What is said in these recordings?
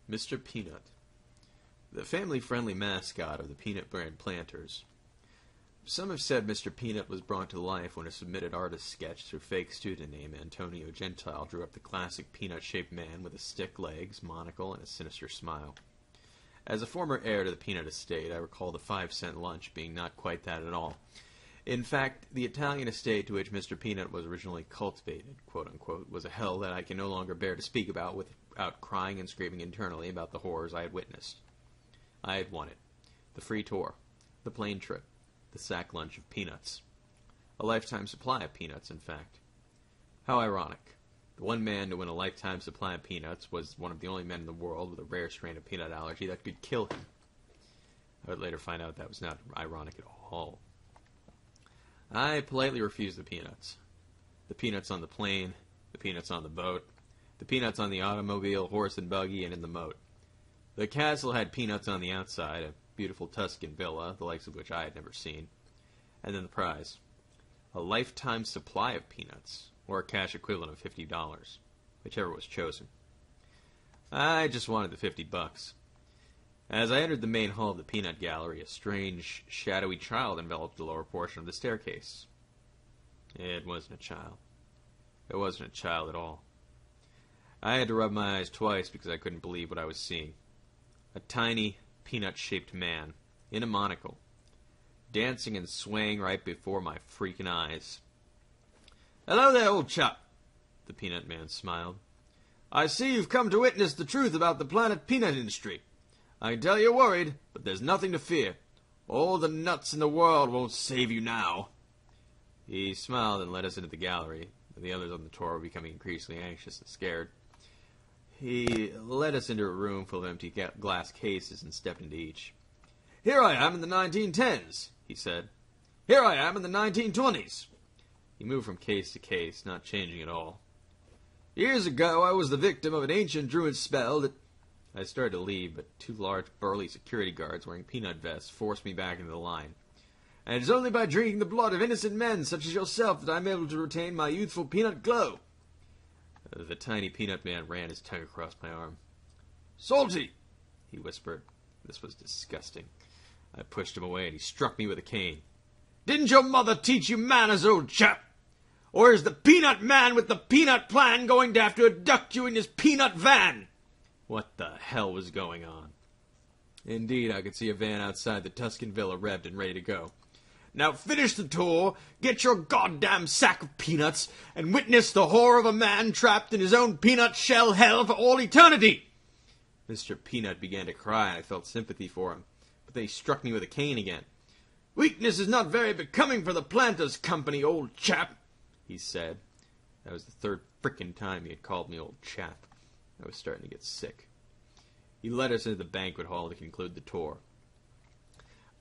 Mr. Peanut, the family-friendly mascot of the Peanut Brand Planters. Some have said Mr. Peanut was brought to life when a submitted artist sketch through fake student name Antonio Gentile drew up the classic peanut-shaped man with a stick legs, monocle, and a sinister smile. As a former heir to the Peanut estate, I recall the 5-cent lunch being not quite that at all. In fact, the Italian estate to which Mr. Peanut was originally cultivated, quote-unquote, was a hell that I can no longer bear to speak about without crying and screaming internally about the horrors I had witnessed. I had won it. The free tour. The plane trip. The sack lunch of peanuts. A lifetime supply of peanuts, in fact. How ironic. The one man to win a lifetime supply of peanuts was one of the only men in the world with a rare strain of peanut allergy that could kill him. I would later find out that was not ironic at all. I politely refused the peanuts. The peanuts on the plane, the peanuts on the boat, the peanuts on the automobile, horse and buggy, and in the moat. The castle had peanuts on the outside, a beautiful Tuscan villa, the likes of which I had never seen. And then the prize. A lifetime supply of peanuts, or a cash equivalent of $50, whichever was chosen. I just wanted the $50. As I entered the main hall of the peanut gallery, a strange, shadowy child enveloped the lower portion of the staircase. It wasn't a child. It wasn't a child at all. I had to rub my eyes twice because I couldn't believe what I was seeing. A tiny, peanut-shaped man, in a monocle, dancing and swaying right before my freaking eyes. "Hello there, old chap," the peanut man smiled. "I see you've come to witness the truth about the planet peanut industry. I can tell you're worried, but there's nothing to fear. All the nuts in the world won't save you now." He smiled and led us into the gallery, and the others on the tour were becoming increasingly anxious and scared. He led us into a room full of empty glass cases and stepped into each. "Here I am in the 1910s, he said. "Here I am in the 1920s. He moved from case to case, not changing at all. "Years ago I was the victim of an ancient druid spell that—" I started to leave, but two large, burly security guards wearing peanut vests forced me back into the line. "And it's only by drinking the blood of innocent men such as yourself that I'm able to retain my youthful peanut glow." The tiny peanut man ran his tongue across my arm. "Salty," he whispered. This was disgusting. I pushed him away, and he struck me with a cane. "Didn't your mother teach you manners, old chap? Or is the peanut man with the peanut plan going to have to abduct you in his peanut van?" What the hell was going on? Indeed, I could see a van outside the Tuscan villa revved and ready to go. "Now finish the tour, get your goddamn sack of peanuts, and witness the horror of a man trapped in his own peanut shell hell for all eternity." Mr. Peanut began to cry, and I felt sympathy for him. But then he struck me with a cane again. "Weakness is not very becoming for the Planters' Company, old chap," he said. That was the third frickin' time he had called me old chap. I was starting to get sick. He led us into the banquet hall to conclude the tour.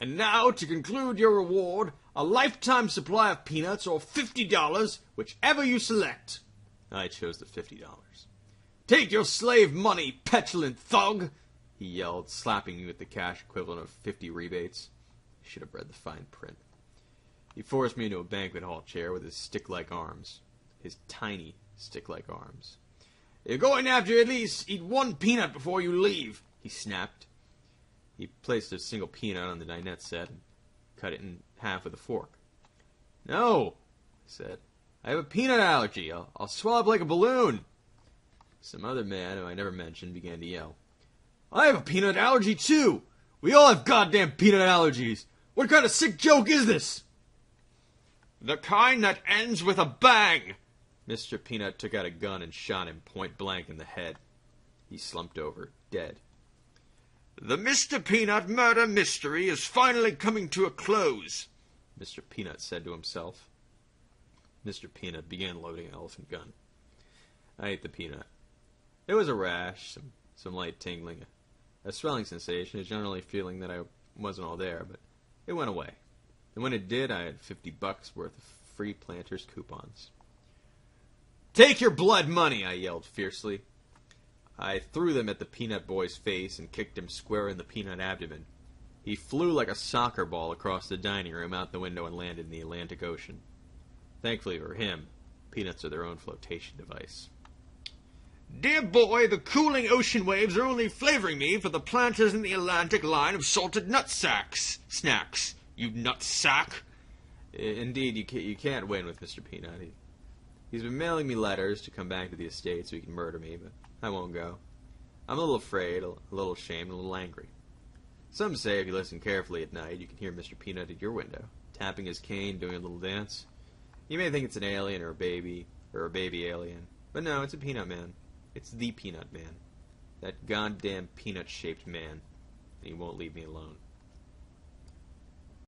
"And now, to conclude your reward, a lifetime supply of peanuts or $50, whichever you select." I chose the $50. "Take your slave money, petulant thug," he yelled, slapping me with the cash equivalent of 50 rebates. I should have read the fine print. He forced me into a banquet hall chair with his stick-like arms. His tiny stick-like arms. "You're going to have to at least eat one peanut before you leave," he snapped. He placed a single peanut on the dinette set and cut it in half with a fork. "No," I said. "I have a peanut allergy. I'll swell up like a balloon." Some other man, who I never mentioned, began to yell. "I have a peanut allergy, too. We all have goddamn peanut allergies. What kind of sick joke is this?" "The kind that ends with a bang." Mr. Peanut took out a gun and shot him point blank in the head. He slumped over, dead. "The Mr. Peanut murder mystery is finally coming to a close," Mr. Peanut said to himself. Mr. Peanut began loading an elephant gun. I ate the peanut. It was a rash, some light tingling, a swelling sensation, a generally feeling that I wasn't all there, but it went away. And when it did, I had $50 worth of free Planters coupons. "Take your blood money," I yelled fiercely. I threw them at the peanut boy's face and kicked him square in the peanut abdomen. He flew like a soccer ball across the dining room, out the window, and landed in the Atlantic Ocean. Thankfully for him, peanuts are their own flotation device. Dear boy, the cooling ocean waves are only flavoring me for the planters in the Atlantic line of salted snacks. You nutsack. Indeed, you can't win with Mr. Peanut. He's been mailing me letters to come back to the estate so he can murder me, but I won't go. I'm a little afraid, a little ashamed, a little angry. Some say if you listen carefully at night, you can hear Mr. Peanut at your window, tapping his cane, doing a little dance. You may think it's an alien or a baby alien, but no, it's a Peanut Man. It's the Peanut Man. That goddamn peanut-shaped man. And he won't leave me alone.